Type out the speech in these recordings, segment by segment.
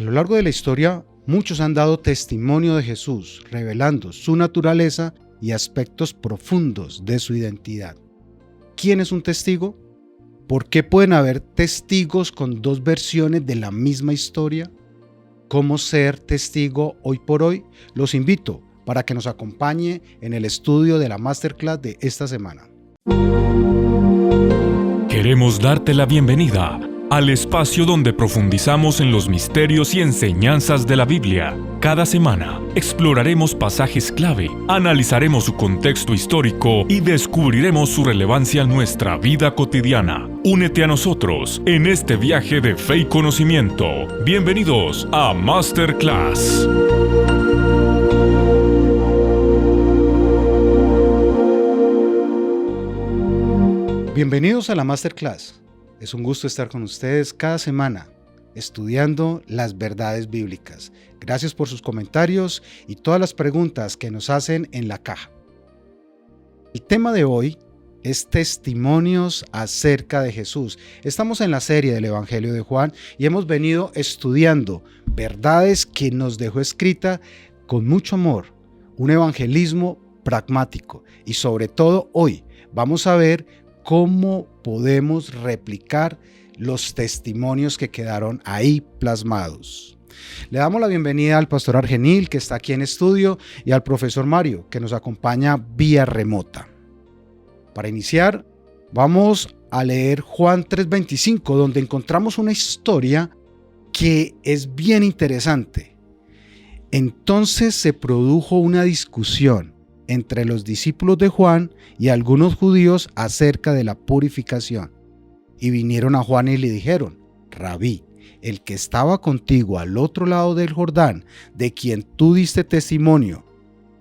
A lo largo de la historia, muchos han dado testimonio de Jesús, revelando su naturaleza y aspectos profundos de su identidad. ¿Quién es un testigo? ¿Por qué pueden haber testigos con dos versiones de la misma historia? ¿Cómo ser testigo hoy por hoy? Los invito para que nos acompañe en el estudio de la Masterclass de esta semana. Queremos darte la bienvenida al espacio donde profundizamos en los misterios y enseñanzas de la Biblia. Cada semana exploraremos pasajes clave, analizaremos su contexto histórico y descubriremos su relevancia en nuestra vida cotidiana. Únete a nosotros en este viaje de fe y conocimiento. Bienvenidos a Masterclass. Bienvenidos a la Masterclass. Es un gusto estar con ustedes cada semana, estudiando las verdades bíblicas. Gracias por sus comentarios y todas las preguntas que nos hacen en la caja. El tema de hoy es testimonios acerca de Jesús. Estamos en la serie del Evangelio de Juan y hemos venido estudiando verdades que nos dejó escrita con mucho amor, un evangelismo pragmático y sobre todo hoy vamos a ver cómo podemos replicar los testimonios que quedaron ahí plasmados. Le damos la bienvenida al pastor Argenil, que está aquí en estudio, y al profesor Mario, que nos acompaña vía remota. Para iniciar, vamos a leer Juan 3:25, donde encontramos una historia que es bien interesante. Entonces se produjo una discusión entre los discípulos de Juan y algunos judíos acerca de la purificación. Y vinieron a Juan y le dijeron: Rabí, el que estaba contigo al otro lado del Jordán, de quien tú diste testimonio,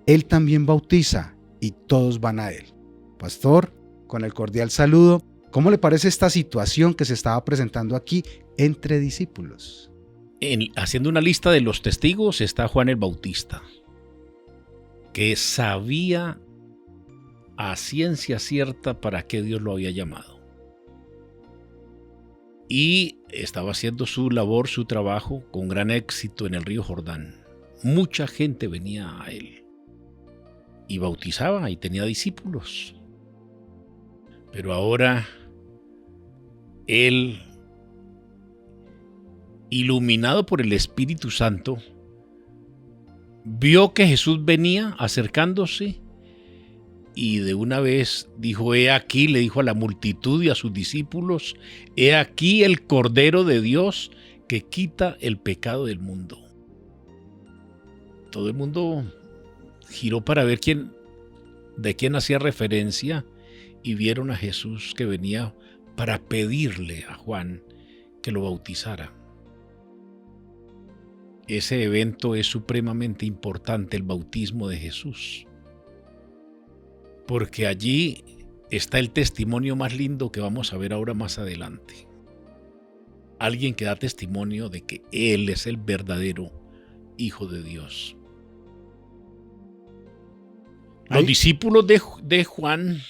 él también bautiza y todos van a él. Pastor, con el cordial saludo, ¿cómo le parece esta situación que se estaba presentando aquí entre discípulos? Haciendo una lista de los testigos está Juan el Bautista, que sabía a ciencia cierta para qué Dios lo había llamado. Y estaba haciendo su labor, su trabajo, con gran éxito en el río Jordán. Mucha gente venía a él y bautizaba y tenía discípulos. Pero ahora él, iluminado por el Espíritu Santo, vio que Jesús venía acercándose y de una vez dijo: he aquí, le dijo a la multitud y a sus discípulos, he aquí el Cordero de Dios que quita el pecado del mundo. Todo el mundo giró para ver de quién hacía referencia y vieron a Jesús que venía para pedirle a Juan que lo bautizara. Ese evento es supremamente importante, el bautismo de Jesús, porque allí está el testimonio más lindo que vamos a ver ahora más adelante. Alguien que da testimonio de que Él es el verdadero Hijo de Dios. Los discípulos de Juan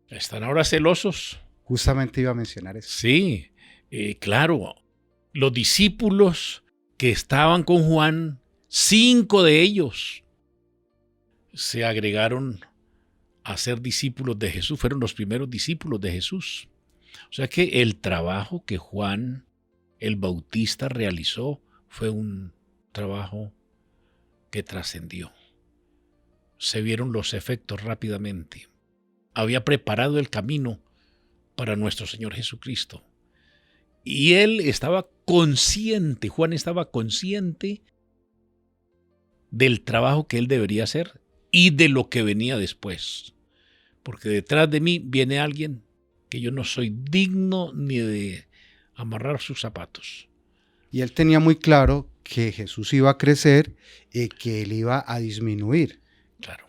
están ahora celosos. Justamente iba a mencionar eso. Sí, claro, los discípulos que estaban con Juan, 5 de ellos se agregaron a ser discípulos de Jesús, fueron los primeros discípulos de Jesús. O sea que el trabajo que Juan el Bautista realizó fue un trabajo que trascendió. Se vieron los efectos rápidamente. Había preparado el camino para nuestro Señor Jesucristo. Y él estaba consciente, Juan estaba consciente del trabajo que él debería hacer y de lo que venía después. Porque detrás de mí viene alguien que yo no soy digno ni de amarrar sus zapatos. Y él tenía muy claro que Jesús iba a crecer y que él iba a disminuir. Claro.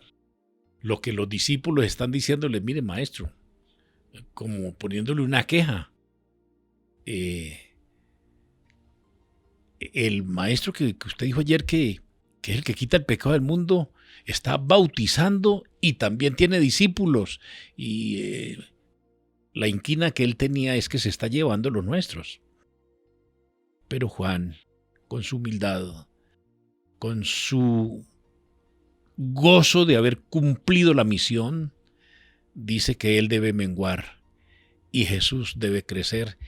Lo que los discípulos están diciéndole: mire, maestro, como poniéndole una queja. El maestro que usted dijo ayer que es el que quita el pecado del mundo, está bautizando y también tiene discípulos. Y la inquina que él tenía es que se está llevando los nuestros. Pero Juan, con su humildad, con su gozo de haber cumplido la misión, dice que él debe menguar y Jesús debe crecer.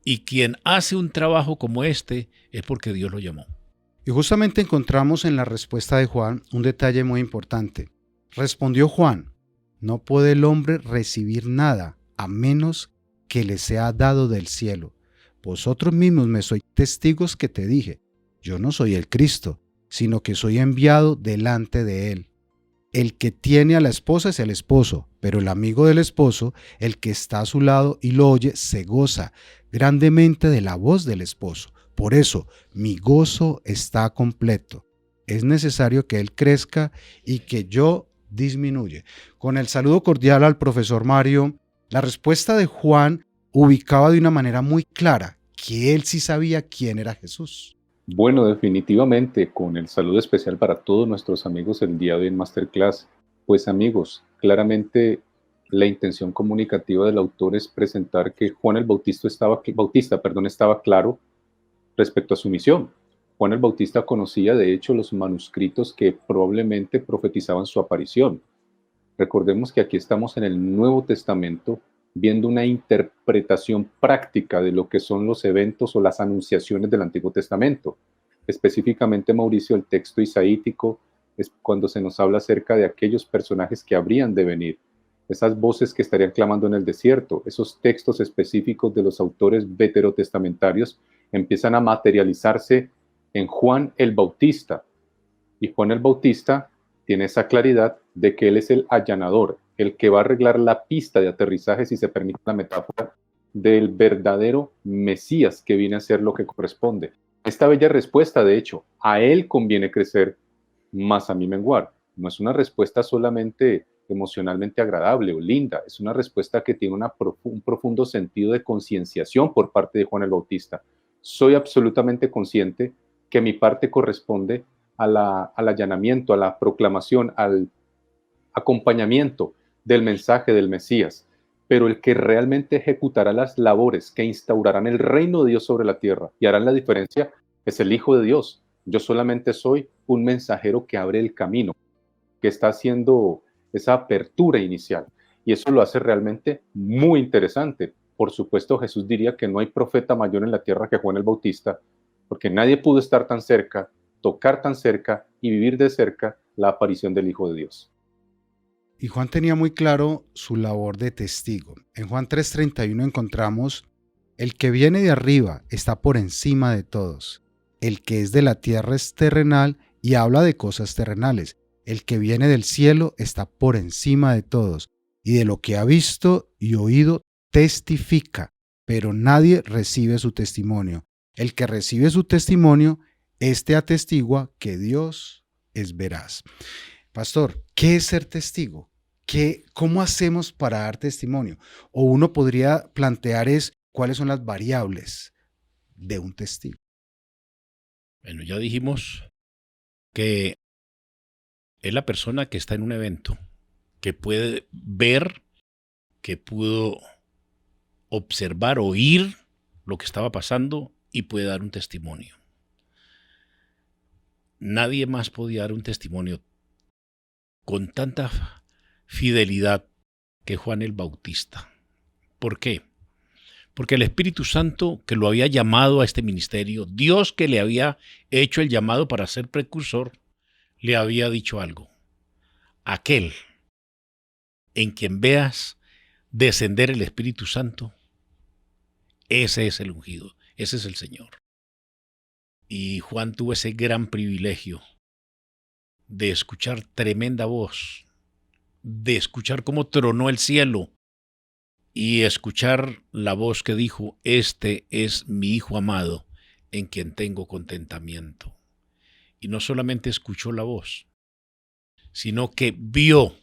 Y quien hace un trabajo como este es porque Dios lo llamó. Y justamente encontramos en la respuesta de Juan un detalle muy importante. Respondió Juan: no puede el hombre recibir nada a menos que le sea dado del cielo. Vosotros mismos me sois testigos que te dije, yo no soy el Cristo, sino que soy enviado delante de él. El que tiene a la esposa es el esposo, pero el amigo del esposo, el que está a su lado y lo oye, se goza grandemente de la voz del esposo. Por eso, mi gozo está completo. Es necesario que él crezca y que yo disminuya. Con el saludo cordial al profesor Mario, la respuesta de Juan ubicaba de una manera muy clara que él sí sabía quién era Jesús. Bueno, definitivamente, con el saludo especial para todos nuestros amigos el día de hoy en Masterclass. Pues amigos, claramente la intención comunicativa del autor es presentar que Juan el Bautista estaba claro respecto a su misión. Juan el Bautista conocía de hecho los manuscritos que probablemente profetizaban su aparición. Recordemos que aquí estamos en el Nuevo Testamento viendo una interpretación práctica de lo que son los eventos o las anunciaciones del Antiguo Testamento. Específicamente, Mauricio, el texto isaítico es cuando se nos habla acerca de aquellos personajes que habrían de venir, esas voces que estarían clamando en el desierto. Esos textos específicos de los autores veterotestamentarios empiezan a materializarse en Juan el Bautista. Y Juan el Bautista tiene esa claridad de que él es el allanador, el que va a arreglar la pista de aterrizaje, si se permite la metáfora, del verdadero Mesías que viene a hacer lo que corresponde. Esta bella respuesta, de hecho, a él conviene crecer, más a mí menguar. No es una respuesta solamente emocionalmente agradable o linda, es una respuesta que tiene un profundo sentido de concienciación por parte de Juan el Bautista. Soy absolutamente consciente que mi parte corresponde al allanamiento, a la proclamación, al acompañamiento del mensaje del Mesías, pero el que realmente ejecutará las labores que instaurarán el reino de Dios sobre la tierra y harán la diferencia es el Hijo de Dios. Yo solamente soy un mensajero que abre el camino, que está haciendo esa apertura inicial, y eso lo hace realmente muy interesante. Por supuesto, Jesús diría que no hay profeta mayor en la tierra que Juan el Bautista, porque nadie pudo estar tan cerca, tocar tan cerca y vivir de cerca la aparición del Hijo de Dios. Y Juan tenía muy claro su labor de testigo. En Juan 3:31 encontramos: el que viene de arriba está por encima de todos. El que es de la tierra es terrenal y habla de cosas terrenales. El que viene del cielo está por encima de todos, y de lo que ha visto y oído testifica, pero nadie recibe su testimonio. El que recibe su testimonio, éste atestigua que Dios es veraz. Pastor, ¿qué es ser testigo? ¿Cómo hacemos para dar testimonio? O uno podría plantear cuáles son las variables de un testigo. Bueno, ya dijimos que es la persona que está en un evento, que puede ver, que pudo observar, oír lo que estaba pasando y puede dar un testimonio. Nadie más podía dar un testimonio con tanta fidelidad que Juan el Bautista. ¿Por qué? Porque el Espíritu Santo que lo había llamado a este ministerio, Dios que le había hecho el llamado para ser precursor, le había dicho algo. Aquel en quien veas descender el Espíritu Santo, ese es el ungido, ese es el Señor. Y Juan tuvo ese gran privilegio de escuchar tremenda voz, de escuchar cómo tronó el cielo y escuchar la voz que dijo: este es mi Hijo amado, en quien tengo contentamiento. Y no solamente escuchó la voz, sino que vio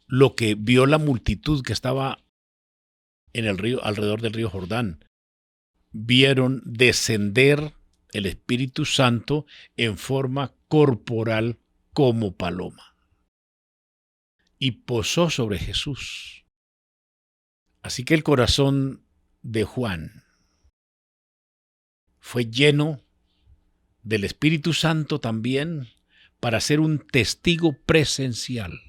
lo que vio la multitud que estaba en el río, alrededor del río Jordán. Vieron descender el Espíritu Santo en forma corporal como paloma y posó sobre Jesús. Así que el corazón de Juan fue lleno del Espíritu Santo también para ser un testigo presencial.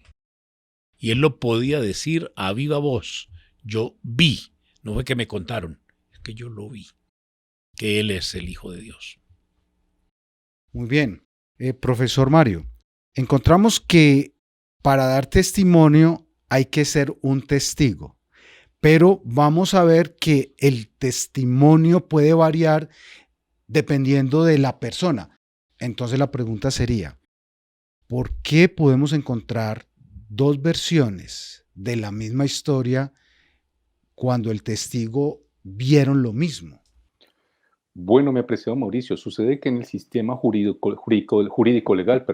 Y él lo podía decir a viva voz. Yo vi, no fue que me contaron, es que yo lo vi, que él es el Hijo de Dios. Muy bien. Profesor Mario, encontramos que para dar testimonio hay que ser un testigo, pero vamos a ver que el testimonio puede variar dependiendo de la persona. Entonces la pregunta sería, ¿por qué podemos encontrar dos versiones de la misma historia cuando el testigo vieron lo mismo? Bueno, mi apreciado Mauricio, sucede que en el sistema jurídico legal,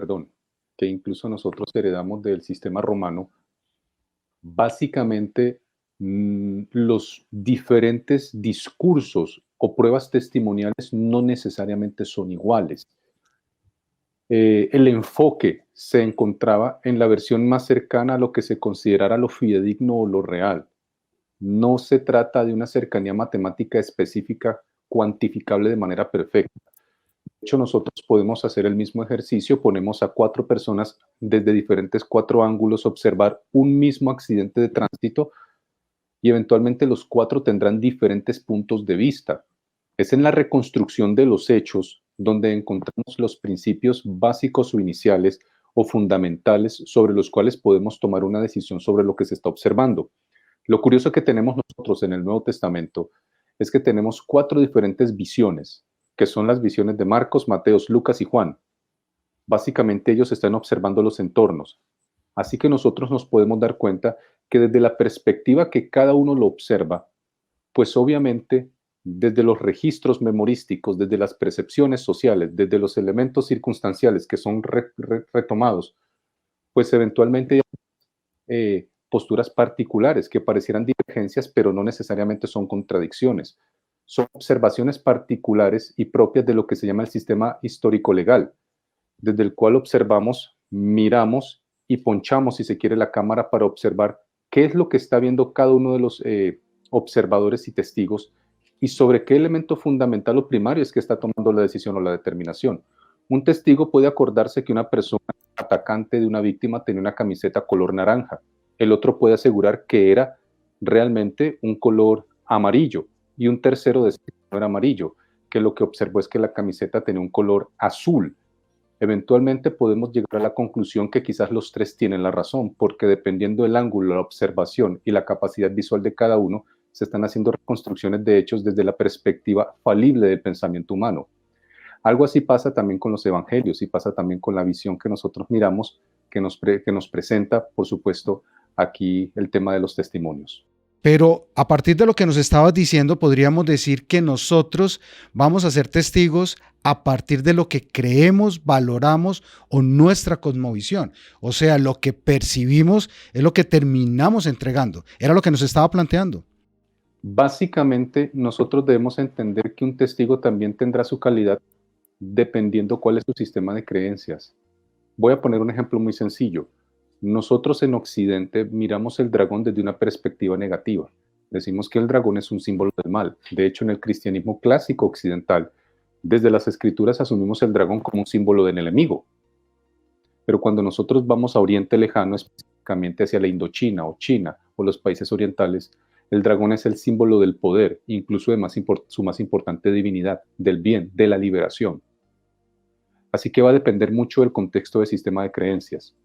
que incluso nosotros heredamos del sistema romano, básicamente los diferentes discursos o pruebas testimoniales no necesariamente son iguales. El enfoque se encontraba en la versión más cercana a lo que se considerara lo fidedigno o lo real. No se trata de una cercanía matemática específica cuantificable de manera perfecta. De hecho, nosotros podemos hacer el mismo ejercicio, ponemos a 4 personas desde diferentes 4 ángulos, observar un mismo accidente de tránsito y eventualmente los 4 tendrán diferentes puntos de vista. Es en la reconstrucción de los hechos donde encontramos los principios básicos o iniciales o fundamentales sobre los cuales podemos tomar una decisión sobre lo que se está observando. Lo curioso que tenemos nosotros en el Nuevo Testamento es que tenemos 4 diferentes visiones, que son las visiones de Marcos, Mateos, Lucas y Juan. Básicamente ellos están observando los entornos. Así que nosotros nos podemos dar cuenta que desde la perspectiva que cada uno lo observa, pues obviamente desde los registros memorísticos, desde las percepciones sociales, desde los elementos circunstanciales que son retomados, pues eventualmente posturas particulares que parecieran divergencias, pero no necesariamente son contradicciones. Son observaciones particulares y propias de lo que se llama el sistema histórico-legal, desde el cual observamos, miramos y ponchamos, si se quiere, la cámara para observar qué es lo que está viendo cada uno de los observadores y testigos y sobre qué elemento fundamental o primario es que está tomando la decisión o la determinación. Un testigo puede acordarse que una persona atacante de una víctima tenía una camiseta color naranja. El otro puede asegurar que era realmente un color amarillo y un tercero decía que no era amarillo, que lo que observó es que la camiseta tenía un color azul. Eventualmente podemos llegar a la conclusión que quizás los 3 tienen la razón, porque dependiendo del ángulo, la observación y la capacidad visual de cada uno, se están haciendo reconstrucciones de hechos desde la perspectiva falible del pensamiento humano. Algo así pasa también con los evangelios y pasa también con la visión que nosotros miramos, que nos presenta, por supuesto, aquí el tema de los testimonios. Pero a partir de lo que nos estabas diciendo, podríamos decir que nosotros vamos a ser testigos a partir de lo que creemos, valoramos o nuestra cosmovisión. O sea, lo que percibimos es lo que terminamos entregando. Era lo que nos estaba planteando. Básicamente, nosotros debemos entender que un testigo también tendrá su calidad dependiendo cuál es su sistema de creencias. Voy a poner un ejemplo muy sencillo. Nosotros en Occidente miramos el dragón desde una perspectiva negativa. Decimos que el dragón es un símbolo del mal. De hecho, en el cristianismo clásico occidental, desde las escrituras asumimos el dragón como un símbolo del enemigo. Pero cuando nosotros vamos a Oriente Lejano, específicamente hacia la Indochina o China o los países orientales, el dragón es el símbolo del poder, incluso de su más importante divinidad, del bien, de la liberación. Así que va a depender mucho del contexto del sistema de creencias.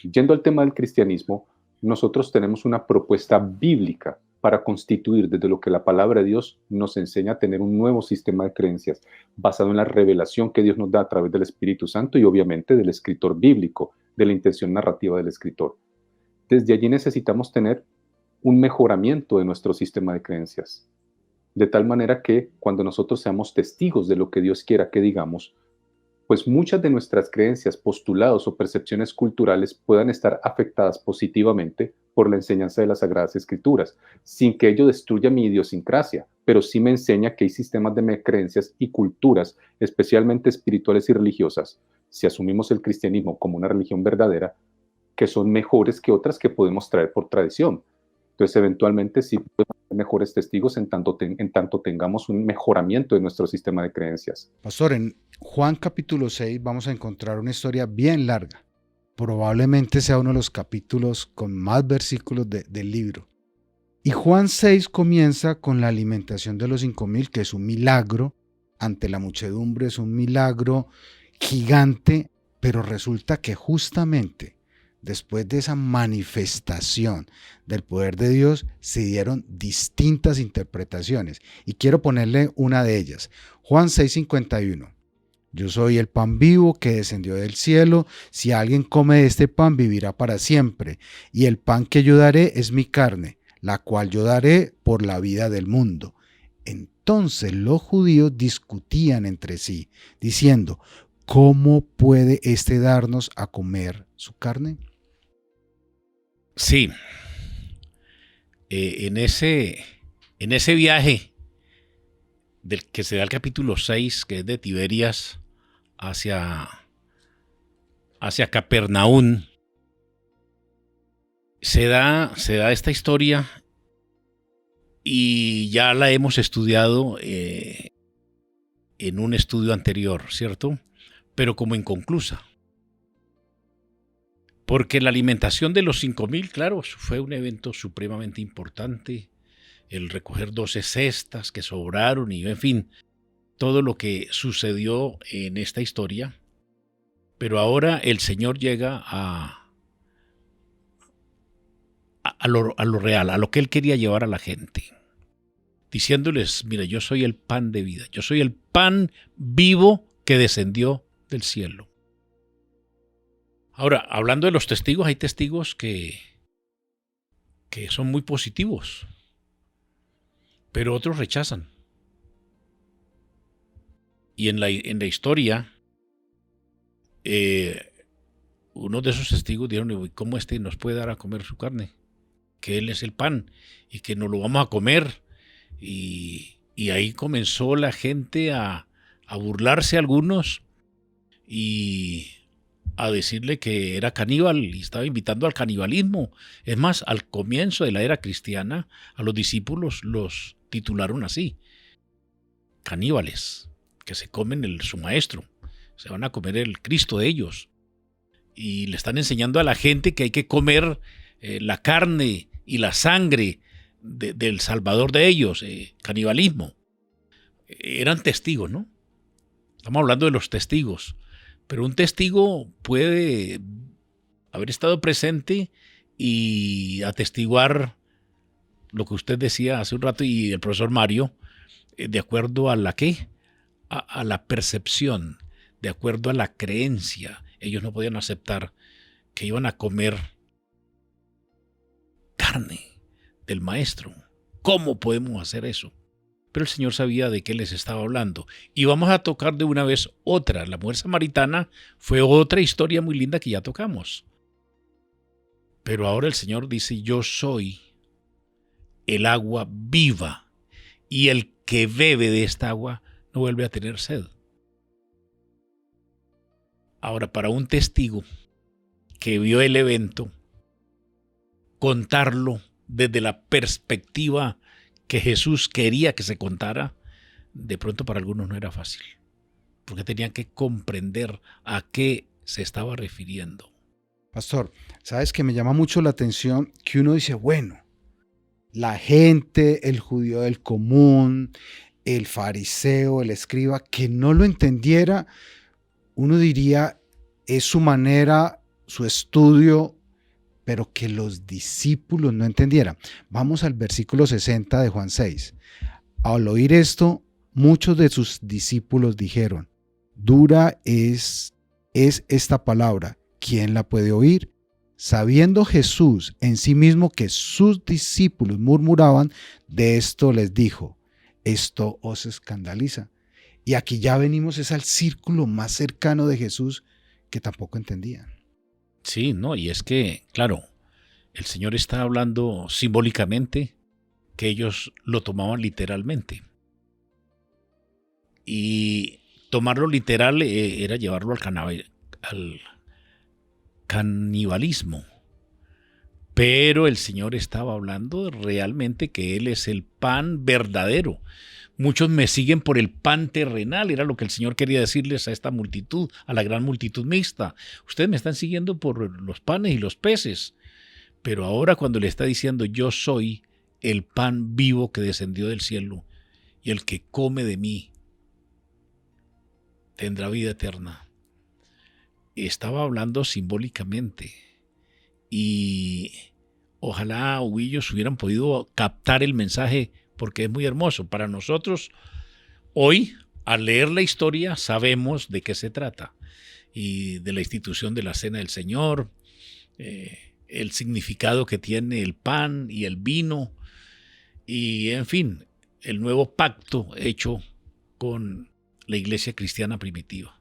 Yendo al tema del cristianismo, nosotros tenemos una propuesta bíblica para constituir desde lo que la palabra de Dios nos enseña a tener un nuevo sistema de creencias basado en la revelación que Dios nos da a través del Espíritu Santo y obviamente del escritor bíblico, de la intención narrativa del escritor. Desde allí necesitamos tener un mejoramiento de nuestro sistema de creencias, de tal manera que cuando nosotros seamos testigos de lo que Dios quiera que digamos, pues muchas de nuestras creencias, postulados o percepciones culturales puedan estar afectadas positivamente por la enseñanza de las Sagradas Escrituras, sin que ello destruya mi idiosincrasia, pero sí me enseña que hay sistemas de creencias y culturas, especialmente espirituales y religiosas, si asumimos el cristianismo como una religión verdadera, que son mejores que otras que podemos traer por tradición. Entonces, eventualmente sí podemos ser mejores testigos en tanto tengamos un mejoramiento de nuestro sistema de creencias. Pastor, en Juan capítulo 6 vamos a encontrar una historia bien larga. Probablemente sea uno de los capítulos con más versículos del libro. Y Juan 6 comienza con la alimentación de los 5,000, que es un milagro ante la muchedumbre, es un milagro gigante, pero resulta que justamente después de esa manifestación del poder de Dios se dieron distintas interpretaciones. Y quiero ponerle una de ellas. Juan 6:51. Yo soy el pan vivo que descendió del cielo. Si alguien come de este pan, vivirá para siempre. Y el pan que yo daré es mi carne, la cual yo daré por la vida del mundo. Entonces los judíos discutían entre sí, diciendo, ¿cómo puede éste darnos a comer su carne? Sí, en ese viaje del que se da el capítulo 6, que es de Tiberias hacia Capernaum, se da esta historia y ya la hemos estudiado en un estudio anterior, ¿cierto? Pero como inconclusa. Porque la alimentación de los 5,000, claro, fue un evento supremamente importante. El recoger 12 cestas que sobraron y, en fin, todo lo que sucedió en esta historia. Pero ahora el Señor llega a lo real, a lo que Él quería llevar a la gente. Diciéndoles, mira, yo soy el pan de vida. Yo soy el pan vivo que descendió del cielo. Ahora, hablando de los testigos, hay testigos que son muy positivos, pero otros rechazan. Y en la historia, uno de esos testigos dijeron, ¿cómo nos puede dar a comer su carne? Que Él es el pan y que nos lo vamos a comer. Y ahí comenzó la gente a burlarse algunos y a decirle que era caníbal y estaba invitando al canibalismo. Es más, al comienzo de la era cristiana, a los discípulos los titularon así: caníbales, que se comen su maestro, se van a comer el Cristo de ellos. Y le están enseñando a la gente que hay que comer la carne y la sangre del Salvador de ellos, canibalismo. Eran testigos, ¿no? Estamos hablando de los testigos. Pero un testigo puede haber estado presente y atestiguar lo que usted decía hace un rato y el profesor Mario, de acuerdo a la ¿qué? A la percepción, de acuerdo a la creencia. Ellos no podían aceptar que iban a comer carne del maestro. ¿Cómo podemos hacer eso? Pero el Señor sabía de qué les estaba hablando. Y vamos a tocar de una vez otra. La mujer samaritana fue otra historia muy linda que ya tocamos. Pero ahora el Señor dice, yo soy el agua viva, y el que bebe de esta agua no vuelve a tener sed. Ahora, para un testigo que vio el evento, contarlo desde la perspectiva que Jesús quería que se contara, de pronto para algunos no era fácil, porque tenían que comprender a qué se estaba refiriendo. Pastor, sabes que me llama mucho la atención que uno dice, bueno, la gente, el judío del común, el fariseo, el escriba, que no lo entendiera, uno diría, es su manera, su estudio, pero que los discípulos no entendieran. Vamos al versículo 60 de Juan 6. Al oír esto, muchos de sus discípulos dijeron, dura es esta palabra, ¿quién la puede oír? Sabiendo Jesús en sí mismo que sus discípulos murmuraban, de esto les dijo, esto os escandaliza. Y aquí ya venimos, es al círculo más cercano de Jesús que tampoco entendían. Sí, no, y es que, claro, el Señor está hablando simbólicamente, que ellos lo tomaban literalmente. Y tomarlo literal era llevarlo al canibalismo. Pero el Señor estaba hablando realmente que Él es el pan verdadero. Muchos me siguen por el pan terrenal, era lo que el Señor quería decirles a esta multitud, a la gran multitud mixta. Ustedes me están siguiendo por los panes y los peces, pero ahora cuando le está diciendo yo soy el pan vivo que descendió del cielo y el que come de mí tendrá vida eterna. Estaba hablando simbólicamente y ojalá ellos hubieran podido captar el mensaje porque es muy hermoso. Para nosotros, hoy, al leer la historia, sabemos de qué se trata y de la institución de la Cena del Señor, el significado que tiene el pan y el vino y, en fin, el nuevo pacto hecho con la iglesia cristiana primitiva.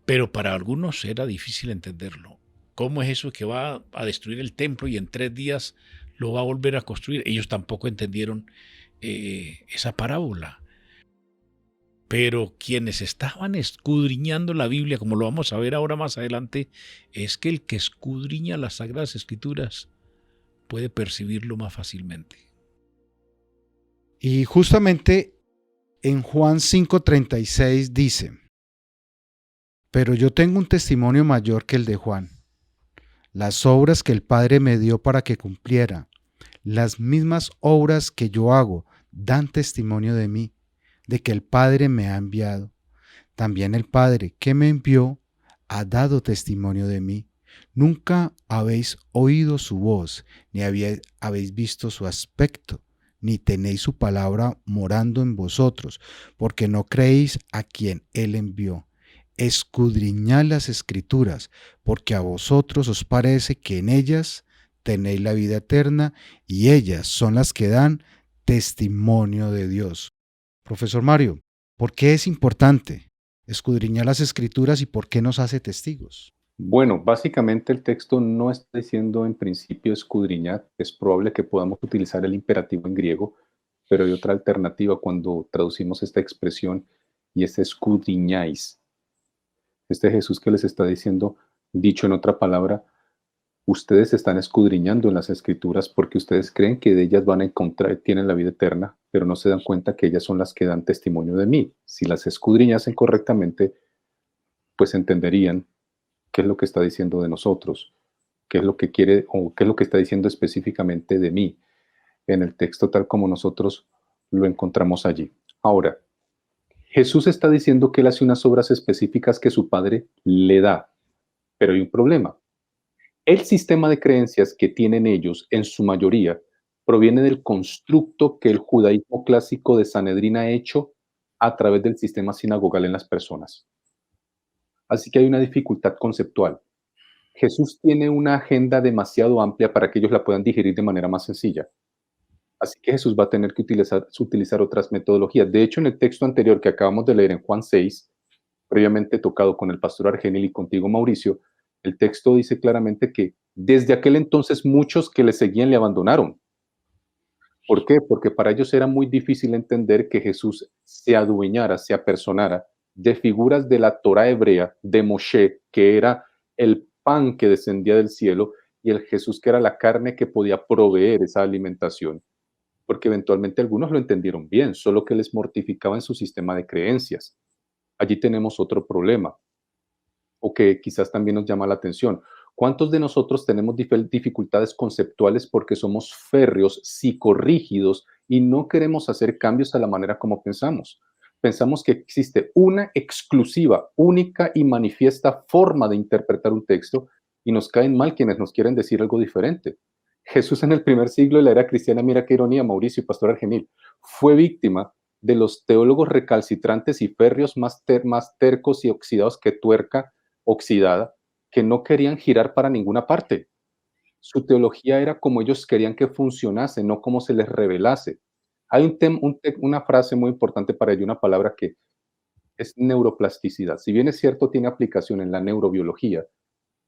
Pero para algunos era difícil entenderlo. ¿Cómo es eso que va a destruir el templo y en 3 días lo va a volver a construir? Ellos tampoco entendieron esa parábola. Pero quienes estaban escudriñando la Biblia, como lo vamos a ver ahora más adelante, es que el que escudriña las Sagradas Escrituras puede percibirlo más fácilmente. Y justamente en Juan 5:36 dice, pero yo tengo un testimonio mayor que el de Juan. Las obras que el Padre me dio para que cumpliera, las mismas obras que yo hago, dan testimonio de mí, de que el Padre me ha enviado. También el Padre que me envió ha dado testimonio de mí. Nunca habéis oído su voz, ni habéis visto su aspecto, ni tenéis su palabra morando en vosotros, porque no creéis a quien él envió. Escudriñad las Escrituras, porque a vosotros os parece que en ellas tenéis la vida eterna, y ellas son las que dan testimonio de Dios. Profesor Mario, ¿por qué es importante escudriñar las Escrituras y por qué nos hace testigos? Bueno, básicamente el texto no está diciendo en principio escudriñar. Es probable que podamos utilizar el imperativo en griego, pero hay otra alternativa cuando traducimos esta expresión y es escudriñáis. Este Jesús que les está diciendo, dicho en otra palabra, ustedes están escudriñando en las Escrituras porque ustedes creen que de ellas van a encontrar, tienen la vida eterna, pero no se dan cuenta que ellas son las que dan testimonio de mí. Si las escudriñasen correctamente, pues entenderían qué es lo que está diciendo de nosotros, qué es lo que quiere o qué es lo que está diciendo específicamente de mí en el texto tal como nosotros lo encontramos allí. Ahora, Jesús está diciendo que él hace unas obras específicas que su Padre le da, pero hay un problema. El sistema de creencias que tienen ellos, en su mayoría, proviene del constructo que el judaísmo clásico de Sanedrín ha hecho a través del sistema sinagogal en las personas. Así que hay una dificultad conceptual. Jesús tiene una agenda demasiado amplia para que ellos la puedan digerir de manera más sencilla. Así que Jesús va a tener que utilizar otras metodologías. De hecho, en el texto anterior que acabamos de leer en Juan 6, previamente tocado con el pastor Argenil y contigo, Mauricio, el texto dice claramente que desde aquel entonces muchos que le seguían le abandonaron. ¿Por qué? Porque para ellos era muy difícil entender que Jesús se adueñara, se apersonara de figuras de la Torá hebrea, de Moshe, que era el pan que descendía del cielo, y el Jesús que era la carne que podía proveer esa alimentación. Porque eventualmente algunos lo entendieron bien, solo que les mortificaba en su sistema de creencias. Allí tenemos otro problema, o que quizás también nos llama la atención. ¿Cuántos de nosotros tenemos dificultades conceptuales porque somos férreos, psicorrígidos y no queremos hacer cambios a la manera como pensamos? Pensamos que existe una exclusiva, única y manifiesta forma de interpretar un texto y nos caen mal quienes nos quieren decir algo diferente. Jesús en el primer siglo de la era cristiana, mira qué ironía, Mauricio y Pastor Argenil, fue víctima de los teólogos recalcitrantes y férreos más tercos y oxidados que tuerca oxidada, que no querían girar para ninguna parte. Su teología era como ellos querían que funcionase, no como se les revelase. Hay una frase muy importante para ello, una palabra que es neuroplasticidad. Si bien es cierto, tiene aplicación en la neurobiología,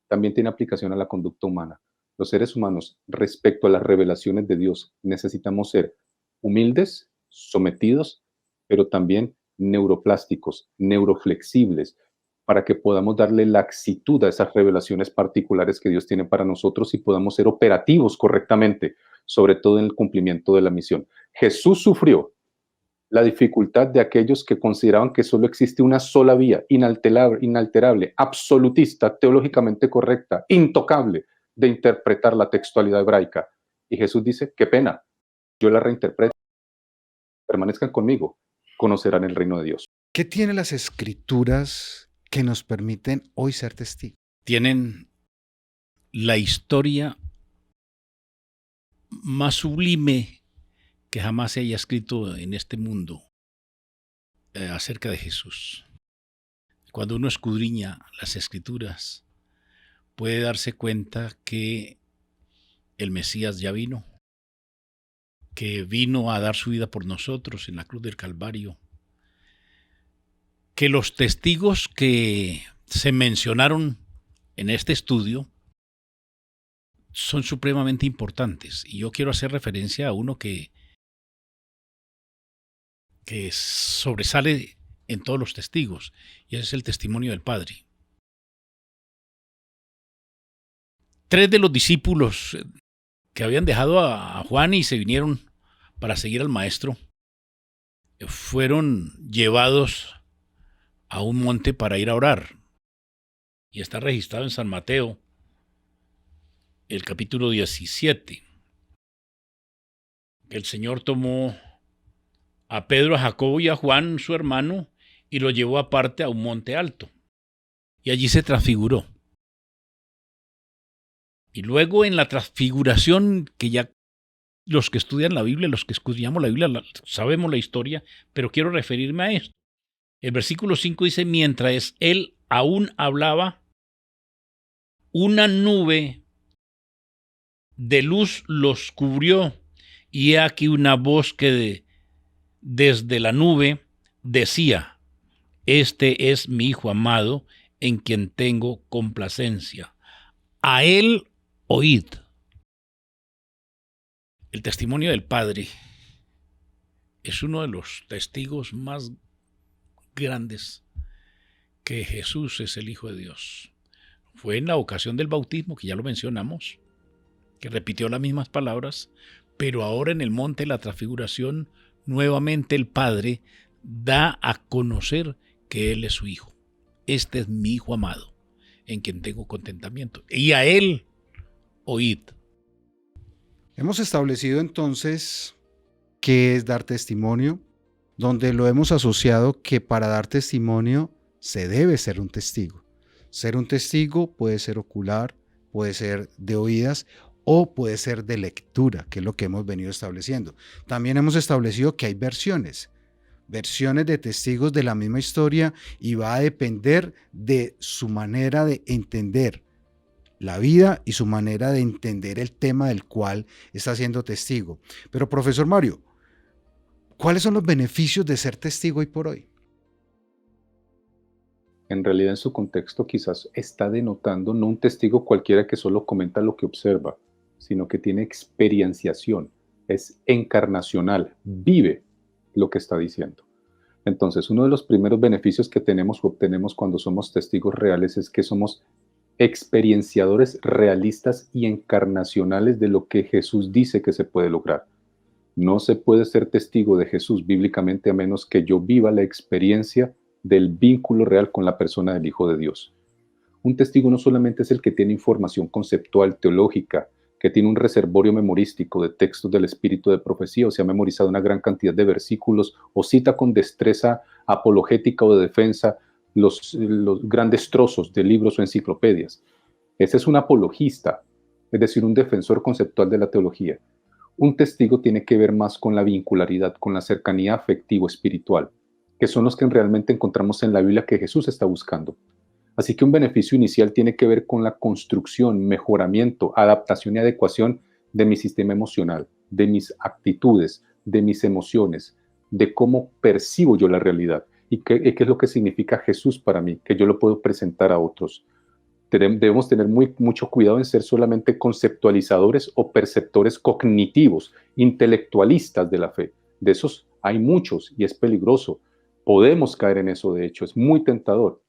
también tiene aplicación a la conducta humana. Los seres humanos, respecto a las revelaciones de Dios, necesitamos ser humildes, sometidos, pero también neuroplásticos, neuroflexibles, para que podamos darle laxitud a esas revelaciones particulares que Dios tiene para nosotros y podamos ser operativos correctamente, sobre todo en el cumplimiento de la misión. Jesús sufrió la dificultad de aquellos que consideraban que solo existe una sola vía, inalterable, absolutista, teológicamente correcta, intocable, de interpretar la textualidad hebraica. Y Jesús dice, qué pena, yo la reinterpreto, permanezcan conmigo, conocerán el reino de Dios. ¿Qué tienen las escrituras que nos permiten hoy ser testigos? Tienen la historia más sublime que jamás se haya escrito en este mundo acerca de Jesús. Cuando uno escudriña las escrituras, puede darse cuenta que el Mesías ya vino, que vino a dar su vida por nosotros en la cruz del Calvario, que los testigos que se mencionaron en este estudio son supremamente importantes. Y yo quiero hacer referencia a uno que sobresale en todos los testigos, y ese es el testimonio del Padre. 3 de los discípulos que habían dejado a Juan y se vinieron para seguir al Maestro fueron llevados a un monte para ir a orar. Y está registrado en San Mateo, el capítulo 17. El Señor tomó a Pedro, a Jacobo y a Juan, su hermano, y lo llevó aparte a un monte alto. Y allí se transfiguró. Y luego en la transfiguración, que ya los que estudian la Biblia, los que estudiamos la Biblia, sabemos la historia, pero quiero referirme a esto. El versículo 5 dice, mientras él aún hablaba, una nube de luz los cubrió, y he aquí una voz que desde la nube decía, este es mi Hijo amado, en quien tengo complacencia. A él oíd. El testimonio del Padre es uno de los testigos más grandes que Jesús es el Hijo de Dios. Fue en la ocasión del bautismo, que ya lo mencionamos, que repitió las mismas palabras, pero ahora en el monte de la transfiguración, nuevamente el Padre da a conocer que Él es su Hijo. Este es mi Hijo amado, en quien tengo contentamiento. Y a Él oíd. Hemos establecido entonces qué es dar testimonio, donde lo hemos asociado que para dar testimonio se debe ser un testigo. Ser un testigo puede ser ocular, puede ser de oídas o puede ser de lectura, que es lo que hemos venido estableciendo. También hemos establecido que hay versiones de testigos de la misma historia y va a depender de su manera de entender la vida y su manera de entender el tema del cual está siendo testigo. Pero profesor Mario, ¿cuáles son los beneficios de ser testigo hoy por hoy? En realidad en su contexto quizás está denotando no un testigo cualquiera que solo comenta lo que observa, sino que tiene experienciación, es encarnacional, vive lo que está diciendo. Entonces, uno de los primeros beneficios que tenemos o obtenemos cuando somos testigos reales es que somos experienciadores realistas y encarnacionales de lo que Jesús dice que se puede lograr. No se puede ser testigo de Jesús bíblicamente a menos que yo viva la experiencia del vínculo real con la persona del Hijo de Dios. Un testigo no solamente es el que tiene información conceptual, teológica, que tiene un reservorio memorístico de textos del espíritu de profecía, o se ha memorizado una gran cantidad de versículos, o cita con destreza apologética o de defensa los grandes trozos de libros o enciclopedias. Ese es un apologista, es decir, un defensor conceptual de la teología. Un testigo tiene que ver más con la vincularidad, con la cercanía afectivo-espiritual, que son los que realmente encontramos en la Biblia que Jesús está buscando. Así que un beneficio inicial tiene que ver con la construcción, mejoramiento, adaptación y adecuación de mi sistema emocional, de mis actitudes, de mis emociones, de cómo percibo yo la realidad y qué es lo que significa Jesús para mí, que yo lo puedo presentar a otros. Debemos tener mucho cuidado en ser solamente conceptualizadores o perceptores cognitivos, intelectualistas de la fe. De esos hay muchos y es peligroso. Podemos caer en eso, de hecho, es muy tentador.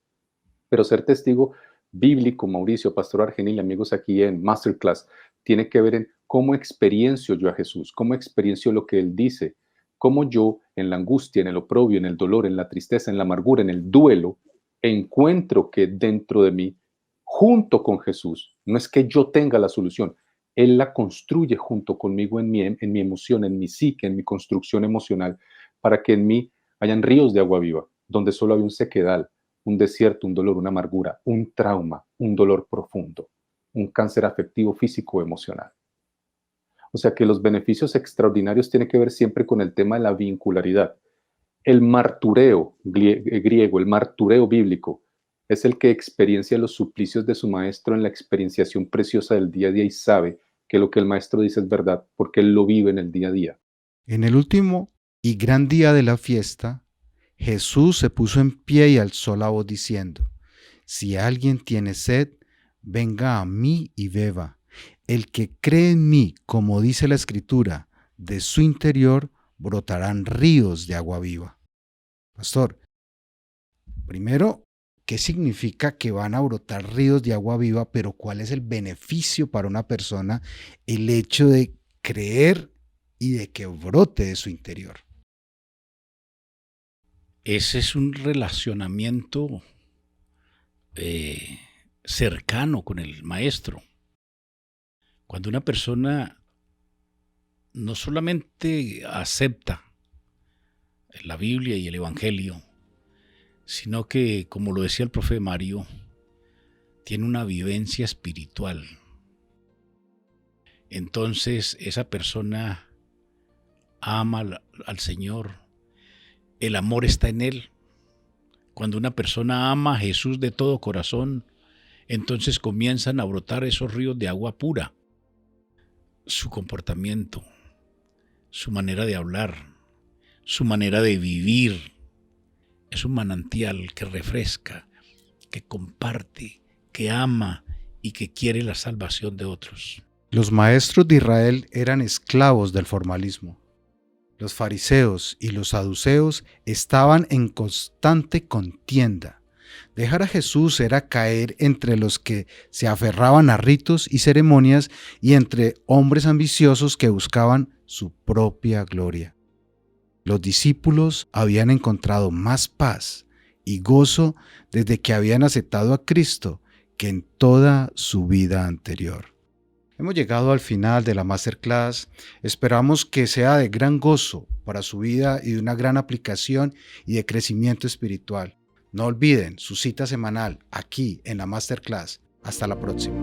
Pero ser testigo bíblico, Mauricio, Pastor Argenil, amigos aquí en Masterclass, tiene que ver en cómo experiencio yo a Jesús, cómo experiencio lo que Él dice, cómo yo en la angustia, en el oprobio, en el dolor, en la tristeza, en la amargura, en el duelo, encuentro que dentro de mí, junto con Jesús, no es que yo tenga la solución, Él la construye junto conmigo en mi emoción, en mi psique, en mi construcción emocional, para que en mí hayan ríos de agua viva, donde solo hay un sequedal, un desierto, un dolor, una amargura, un trauma, un dolor profundo, un cáncer afectivo, físico o emocional. O sea que los beneficios extraordinarios tienen que ver siempre con el tema de la vincularidad. El martureo griego, el martureo bíblico, es el que experiencia los suplicios de su maestro en la experienciación preciosa del día a día y sabe que lo que el maestro dice es verdad porque él lo vive en el día a día. En el último y gran día de la fiesta, Jesús se puso en pie y alzó la voz diciendo: si alguien tiene sed, venga a mí y beba. El que cree en mí, como dice la Escritura, de su interior brotarán ríos de agua viva. Pastor, primero, ¿qué significa que van a brotar ríos de agua viva? Pero ¿cuál es el beneficio para una persona el hecho de creer y de que brote de su interior? Ese es un relacionamiento cercano con el maestro. Cuando una persona no solamente acepta la Biblia y el Evangelio, sino que, como lo decía el profe Mario, tiene una vivencia espiritual. Entonces esa persona ama al Señor, el amor está en él. Cuando una persona ama a Jesús de todo corazón, entonces comienzan a brotar esos ríos de agua pura. Su comportamiento, su manera de hablar, su manera de vivir, es un manantial que refresca, que comparte, que ama y que quiere la salvación de otros. Los maestros de Israel eran esclavos del formalismo. Los fariseos y los saduceos estaban en constante contienda. Dejar a Jesús era caer entre los que se aferraban a ritos y ceremonias y entre hombres ambiciosos que buscaban su propia gloria. Los discípulos habían encontrado más paz y gozo desde que habían aceptado a Cristo que en toda su vida anterior. Hemos llegado al final de la Masterclass. Esperamos que sea de gran gozo para su vida y de una gran aplicación y de crecimiento espiritual. No olviden su cita semanal aquí en la Masterclass. Hasta la próxima.